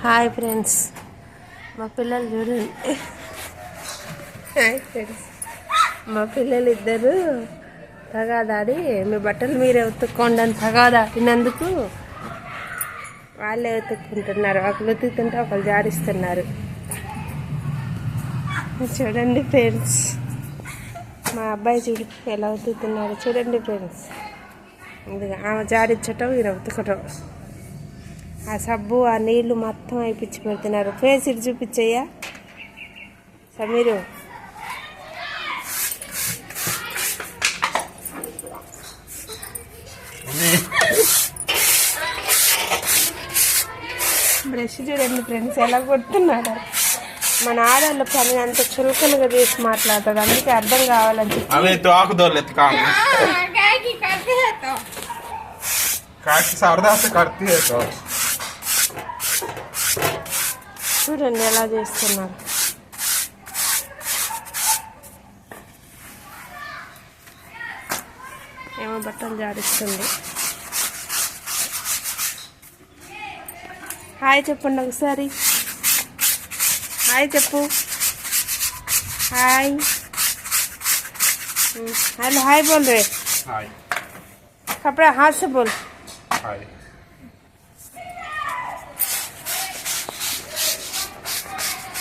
Hi friends, మా పిల్లలు చూడండి. హాయ్ ఫ్రెండ్స్, మా పిల్లలు ఇద్దరు తగాదాడి మీ బట్టలు మీరే ఉతుక్కోండి అని తగాదాడినందుకు వాళ్ళే ఉతుక్కుంటున్నారు. ఒకరు ఉతుకుతుంటే ఒకరు జాడిస్తున్నారు. చూడండి ఫ్రెండ్స్, మా అబ్బాయి చూడు ఎలా ఉతుకుతున్నాడు. చూడండి ఫ్రెండ్స్, ఇది ఆమె జాడించటం ఈయన ఉతకటం. ఆ సబ్బు ఆ నీళ్లు మొత్తం అయిపించి పెడుతున్నారు. ఫేస్ ఇటు చూపించయ్యా సమీరు. బ్రష్ చూడండి ఫ్రెండ్స్ ఎలా కొడుతున్నాడు. మన ఆడవాళ్ళ పని అంత చురుకలుగా చేసి మాట్లాడతాడు. అందుకే అర్థం కావాలని చెప్పి చూడండి ఎలా చేస్తున్నారు. ఏమో బట్టలు జాడిస్తుంది. హాయ్ చెప్పండి ఒకసారి. హాయ్ చెప్పు. హాయ్ हेलो हाय बोल रहे। हाय कपड़ा हाथ से बोल। हाय